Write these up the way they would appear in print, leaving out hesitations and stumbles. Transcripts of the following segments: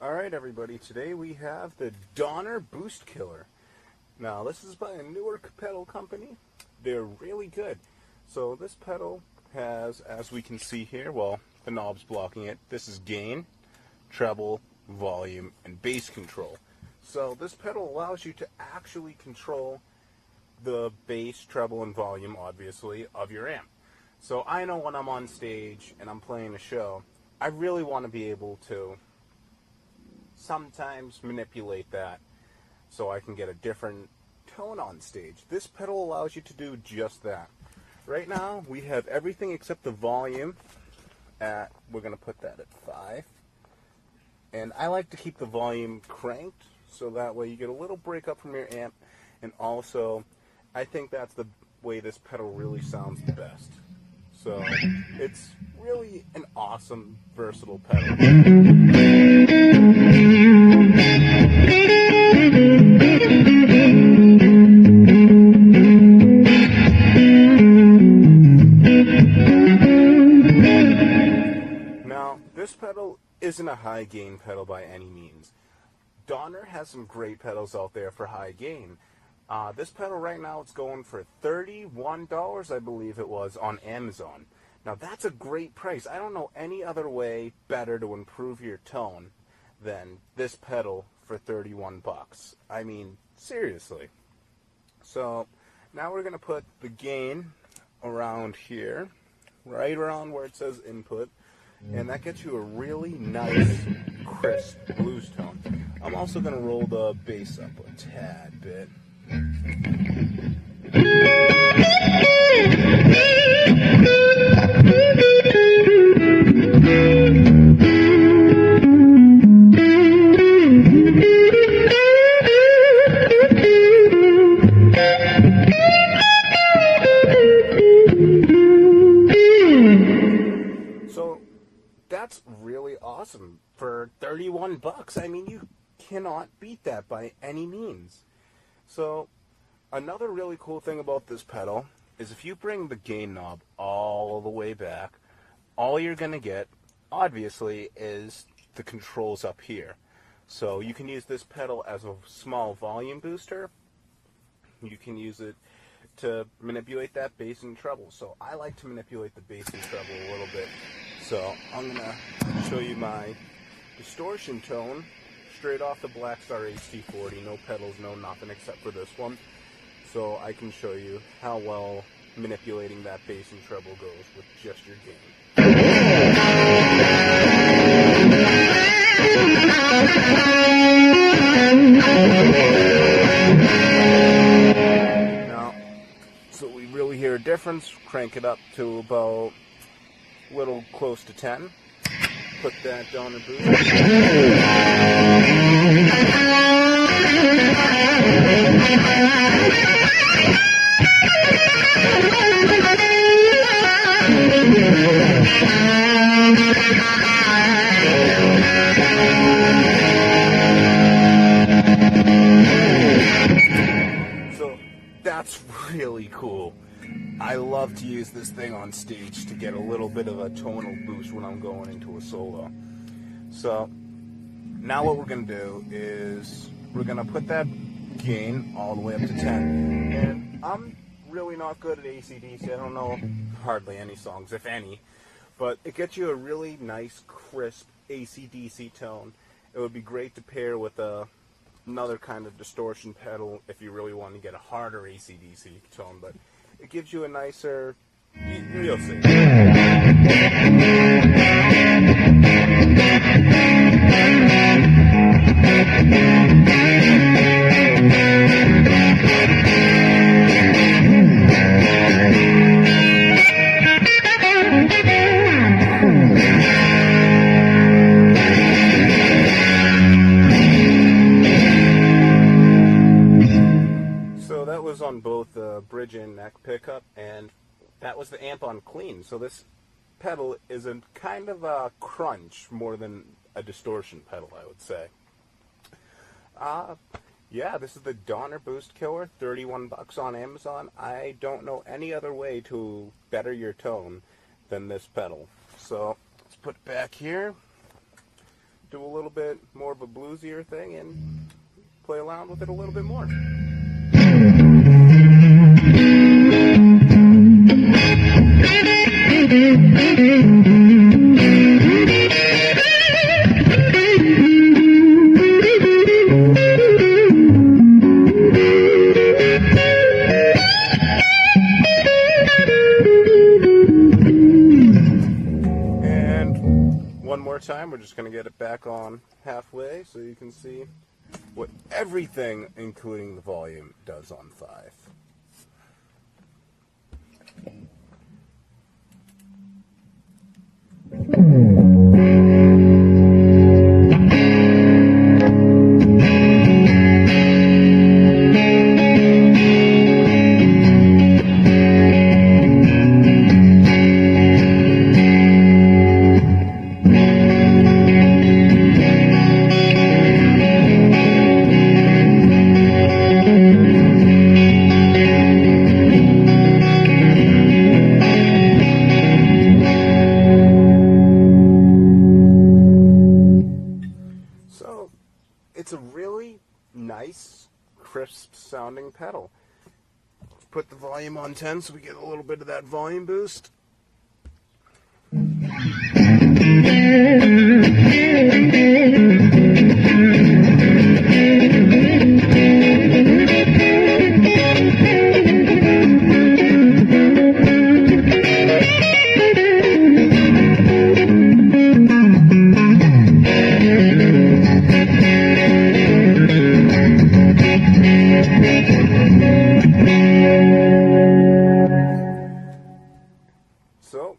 Alright everybody, today we have the Donner Boost Killer. Now this is by a Newark pedal company. They're really good. So this pedal has, as we can see here, well, the knob's blocking it. This is gain, treble, volume, and bass control. So this pedal allows you to actually control the bass, treble, and volume, obviously, of your amp. So I know when I'm on stage and I'm playing a show, I really want to be able to sometimes manipulate that so I can get a different tone on stage. This pedal allows you to do just that. Right now we have everything except the volume at, we're going to put that at 5. And I like to keep the volume cranked so that way you get a little break up from your amp, and also I think that's the way this pedal really sounds the best. So it's really an awesome, versatile pedal. Now, this pedal isn't a high gain pedal by any means. Donner has some great pedals out there for high gain. This pedal right now, it's going for $31, I believe it was, on Amazon. Now that's a great price. I don't know any other way better to improve your tone than this pedal for 31 bucks. I mean, seriously. So now we're going to put the gain around here, right around where it says input, and that gets you a really nice, crisp blues tone. I'm also going to roll the bass up a tad bit. So that's really awesome for 31 bucks. I mean, you cannot beat that by any means. So another really cool thing about this pedal is if you bring the gain knob all the way back, all you're going to get, obviously, is the controls up here. So you can use this pedal as a small volume booster. You can use it to manipulate that bass and treble. So I like to manipulate the bass and treble a little bit. So I'm going to show you my distortion tone straight off the Blackstar HT40. No pedals, no nothing except for this one. So I can show you how well manipulating that bass and treble goes with just your gain. Now, so we really hear a difference. Crank it up to about a little close to 10. Put that down the boost. So that's really cool. I love to use this thing on stage to get a little bit of a tonal boost when I'm going into a solo. So now what we're going to do is we're going to put that gain all the way up to 10. And I'm really not good at AC/DC. I don't know hardly any songs, if any. But it gets you a really nice, crisp AC/DC tone. It would be great to pair with another kind of distortion pedal if you really want to get a harder AC/DC tone. But it gives you a nicer, you'll see. So that was on both the bridge and neck pickup, and that was the amp on clean. So this pedal is a kind of a crunch more than a distortion pedal, I would say. Yeah, this is the Donner Boost Killer, 31 bucks on Amazon. I don't know any other way to better your tone than this pedal. So let's put it back here. do a little bit more of a bluesier thing and play around with it a little bit more. One more time, we're just going to get it back on halfway so you can see what everything, including the volume, does on 5. It's a really nice, crisp sounding pedal. Put the volume on 10 so we get a little bit of that volume boost. So,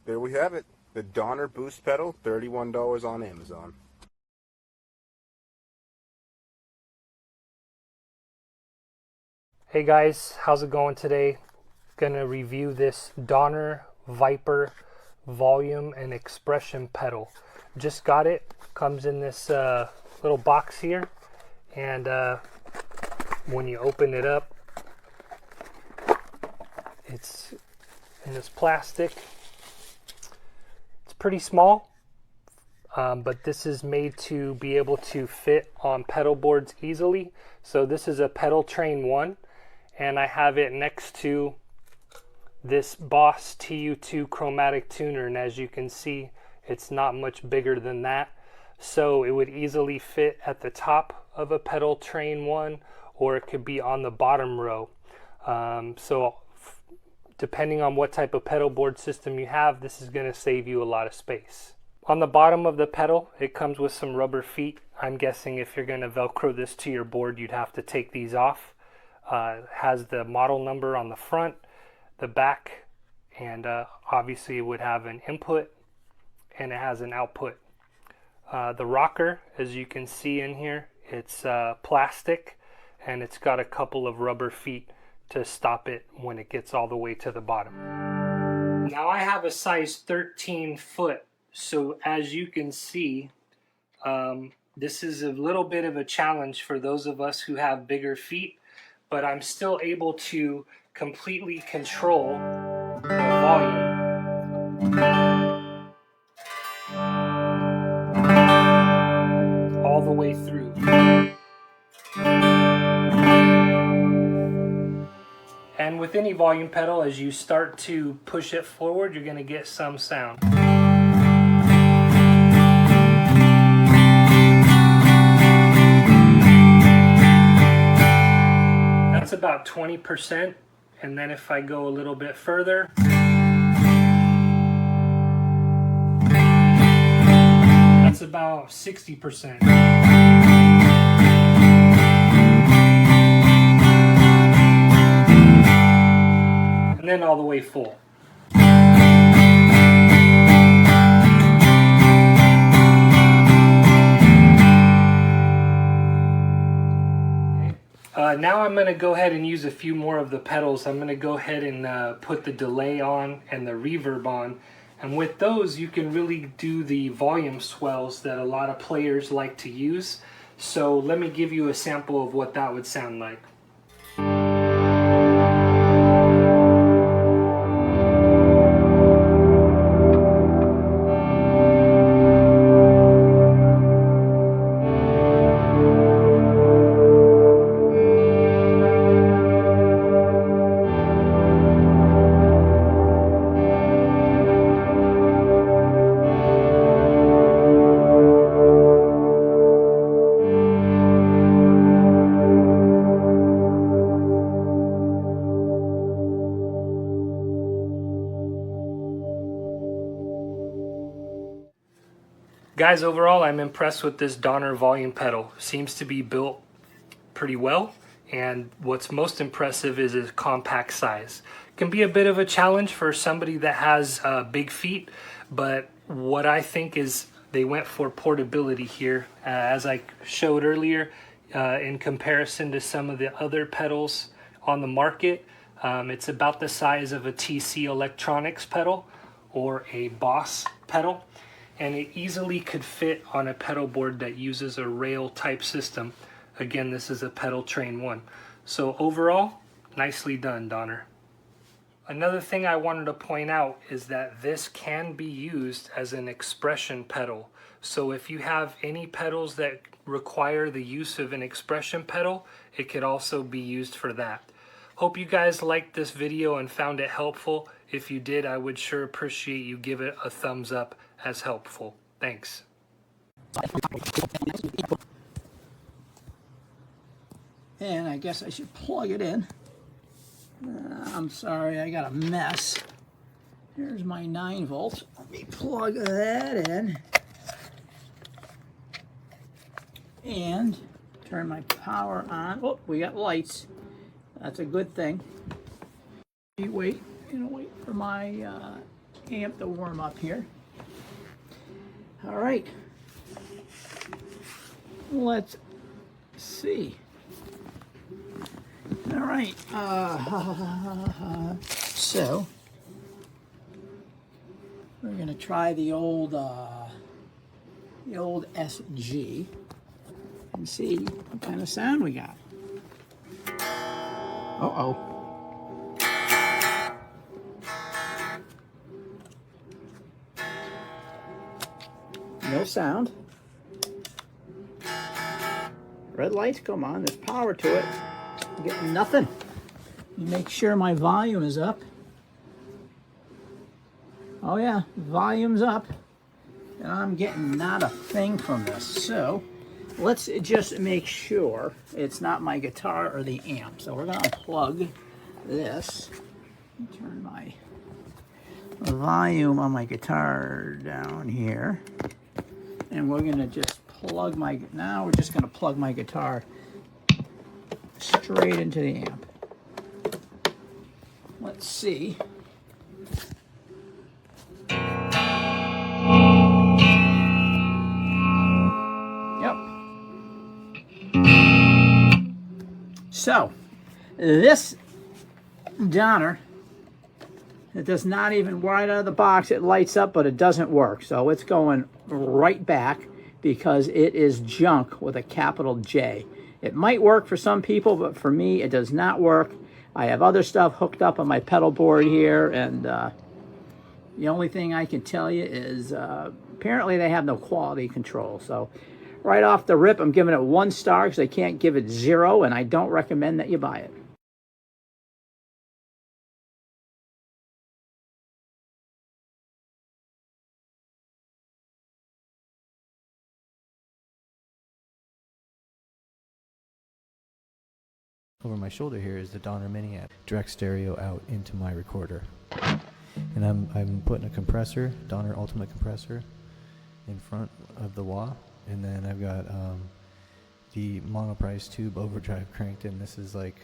there we have it. The Donner Boost Pedal, $31 on Amazon. Hey guys, how's it going today? Gonna review this Donner Viper volume and expression pedal. Just got it. Comes in this little box here, and when you open it up, it's in this plastic. It's pretty small, but this is made to be able to fit on pedal boards easily. So this is a Pedal Train 1, and I have it next to this Boss TU2 chromatic tuner, and as you can see, it's not much bigger than that. So it would easily fit at the top of a Pedal Train 1, or it could be on the bottom row. So depending on what type of pedal board system you have, this is going to save you a lot of space. On the bottom of the pedal, it comes with some rubber feet. I'm guessing if you're going to Velcro this to your board, you'd have to take these off. It has the model number on the front, the back, and obviously it would have an input and it has an output. The rocker, as you can see in here, it's plastic, and it's got a couple of rubber feet to stop it when it gets all the way to the bottom. Now I have a size 13 foot, so as you can see, this is a little bit of a challenge for those of us who have bigger feet, but I'm still able to completely control the volume all the way through. And with any volume pedal, as you start to push it forward, you're going to get some sound. That's about 20%, and then if I go a little bit further, that's about 60%. And then all the way full. Now I'm going to go ahead and use a few more of the pedals. I'm going to go ahead and put the delay on and the reverb on. And with those, you can really do the volume swells that a lot of players like to use. So let me give you a sample of what that would sound like. Guys, overall, I'm impressed with this Donner volume pedal. Seems to be built pretty well, and what's most impressive is its compact size. Can be a bit of a challenge for somebody that has big feet, but what I think is they went for portability here, as I showed earlier, in comparison to some of the other pedals on the market. It's about the size of a TC Electronics pedal or a Boss pedal, and it easily could fit on a pedal board that uses a rail type system. Again, this is a Pedal Train 1. So overall, nicely done, Donner. Another thing I wanted to point out is that this can be used as an expression pedal. So if you have any pedals that require the use of an expression pedal, it could also be used for that. Hope you guys liked this video and found it helpful. If you did, I would sure appreciate you give it a thumbs up as helpful. Thanks. And I guess I should plug it in. I'm sorry, I got a mess. Here's my 9 volts. Let me plug that in. And turn my power on. Oh, we got lights. That's a good thing. Wait for my amp to warm up here. All right. Let's see. All right. So we're gonna try the old SG and see what kind of sound we got. Uh-oh. No sound. Red lights, come on, there's power to it. I'm getting nothing. Make sure my volume is up. Oh yeah, volume's up. And I'm getting not a thing from this. So let's just make sure it's not my guitar or the amp. So we're gonna unplug this. Turn my volume on my guitar down here. And we're gonna just plug now we're just gonna plug my guitar straight into the amp. Let's see. Yep. So, this Donner, it does not even, right out of the box, it lights up, but it doesn't work. So it's going right back because it is junk with a capital J. It might work for some people, but for me, it does not work. I have other stuff hooked up on my pedal board here, and the only thing I can tell you is apparently they have no quality control. So right off the rip, I'm giving it 1 star because I can't give it 0, and I don't recommend that you buy it. Over my shoulder here is the Donner Mini amp, direct stereo out into my recorder. And I'm putting a compressor, Donner Ultimate compressor, in front of the wah, and then I've got the Monoprice tube overdrive cranked in. This is like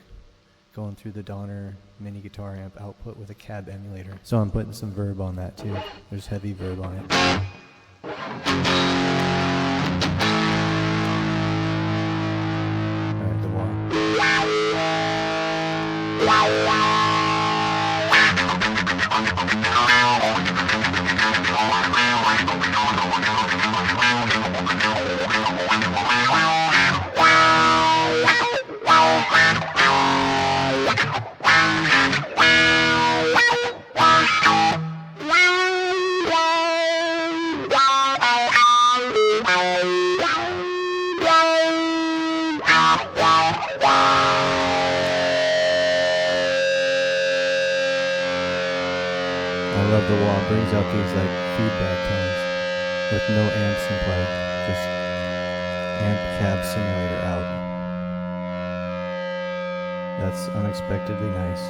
going through the Donner Mini guitar amp output with a cab emulator. So I'm putting some verb on that too. There's heavy verb on it. Alright, the wah. I love the wah, brings out these like feedback tones with no amps in play, just amp cab simulator out. That's unexpectedly nice.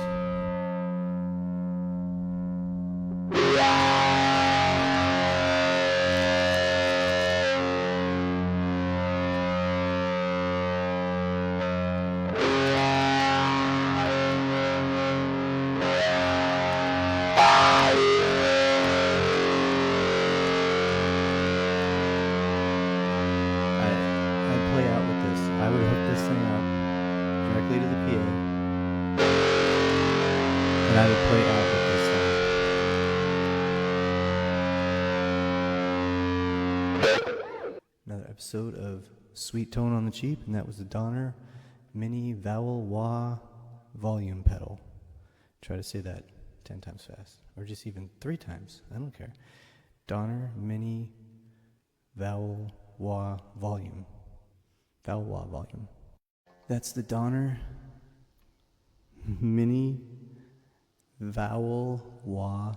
Another episode of Sweet Tone on the Cheap, and that was the Donner Mini Vowel Wah Volume Pedal. Try to say that 10 times fast, or just even 3 times. I don't care. Donner Mini Vowel Wah Volume. Vowel Wah Volume. That's the Donner Mini Vowel Wah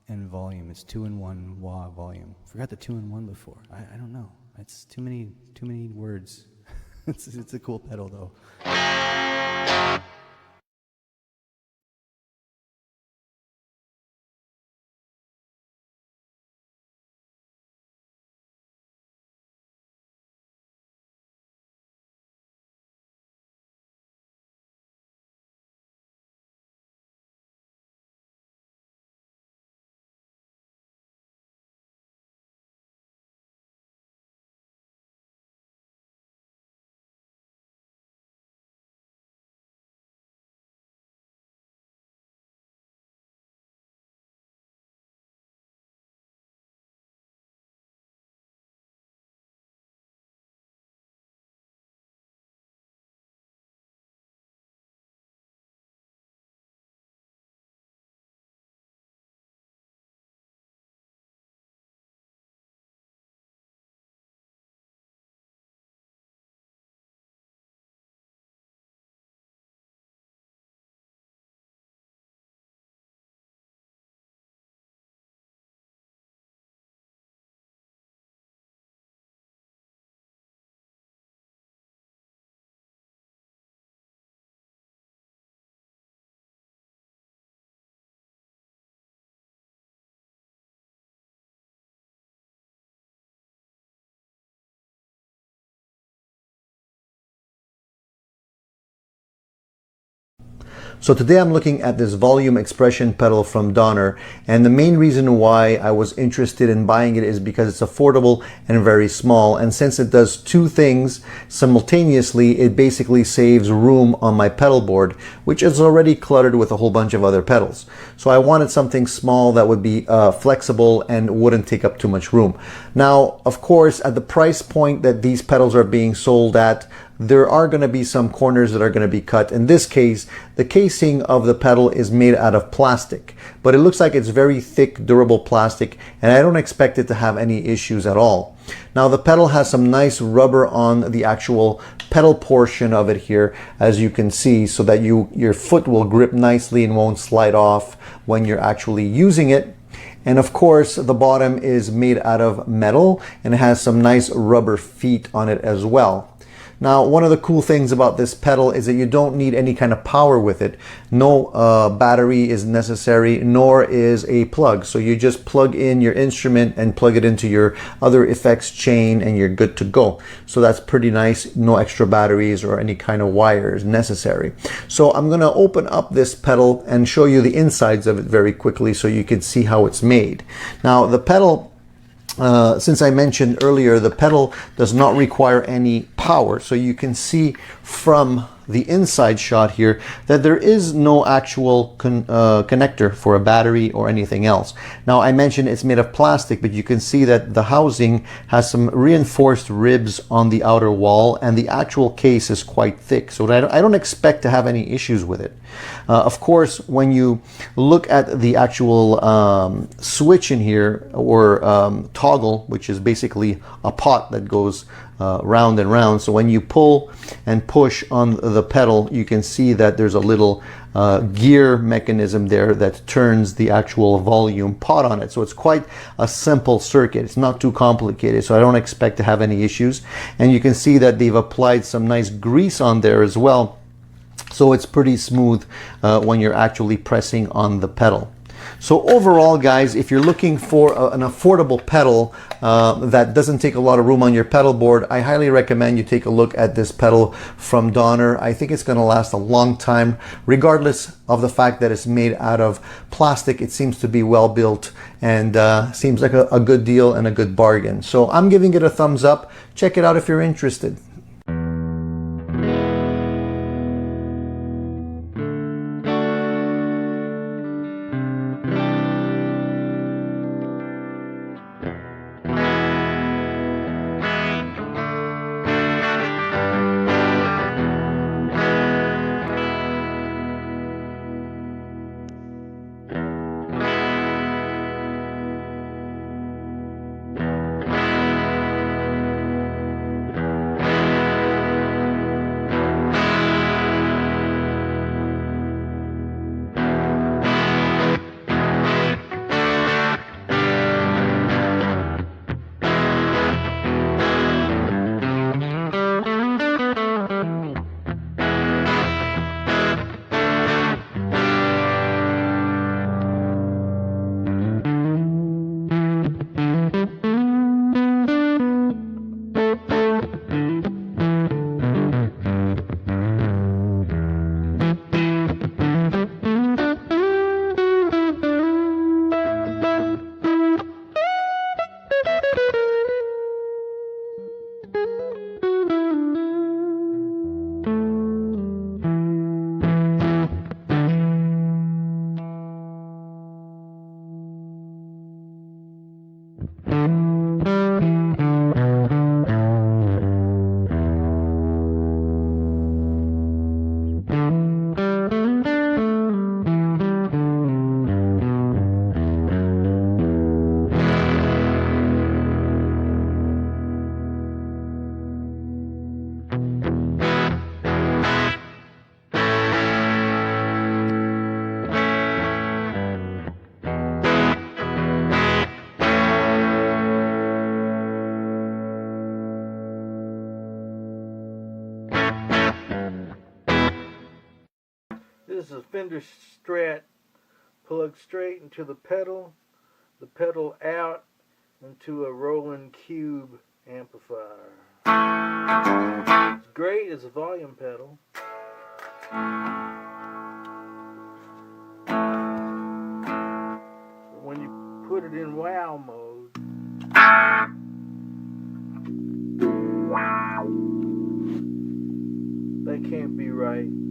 and Volume. It's 2-in-1 Wah Volume. Forgot the 2-in-1 before. I don't know. It's too many words. It's a cool pedal though. So today I'm looking at this volume expression pedal from Donner, and the main reason why I was interested in buying it is because it's affordable and very small, and since it does 2 things simultaneously, it basically saves room on my pedal board, which is already cluttered with a whole bunch of other pedals. So I wanted something small that would be flexible and wouldn't take up too much room. Now, of course, at the price point that these pedals are being sold at, there are going to be some corners that are going to be cut. In this case, the casing of the pedal is made out of plastic, but it looks like it's very thick, durable plastic, and I don't expect it to have any issues at all. Now, the pedal has some nice rubber on the actual pedal portion of it here, as you can see, so that your foot will grip nicely and won't slide off when you're actually using it. And of course, the bottom is made out of metal and it has some nice rubber feet on it as well. Now, one of the cool things about this pedal is that you don't need any kind of power with it. No battery is necessary, nor is a plug. So you just plug in your instrument and plug it into your other effects chain and you're good to go. So that's pretty nice. No extra batteries or any kind of wires necessary. So I'm going to open up this pedal and show you the insides of it very quickly so you can see how it's made. Now, the pedal, since I mentioned earlier, the pedal does not require any power. So you can see from the inside shot here that there is no actual connector for a battery or anything else. Now, I mentioned it's made of plastic, but you can see that the housing has some reinforced ribs on the outer wall, and the actual case is quite thick. So I don't expect to have any issues with it. Of course, when you look at the actual switch in here, or toggle, which is basically a pot that goes round and round. So when you pull and push on the pedal, you can see that there's a little gear mechanism there that turns the actual volume pot on it. So it's quite a simple circuit. It's not too complicated, so I don't expect to have any issues. And you can see that they've applied some nice grease on there as well. So it's pretty smooth when you're actually pressing on the pedal. So overall, guys, if you're looking for an affordable pedal that doesn't take a lot of room on your pedal board, I highly recommend you take a look at this pedal from Donner. I think it's going to last a long time, regardless of the fact that it's made out of plastic. It seems to be well built and seems like a good deal and a good bargain. So I'm giving it a thumbs up. Check it out if you're interested. This is a Fender Strat plugged straight into the pedal out into a Roland Cube amplifier. It's great as a volume pedal. When you put it in wow mode, that can't be right.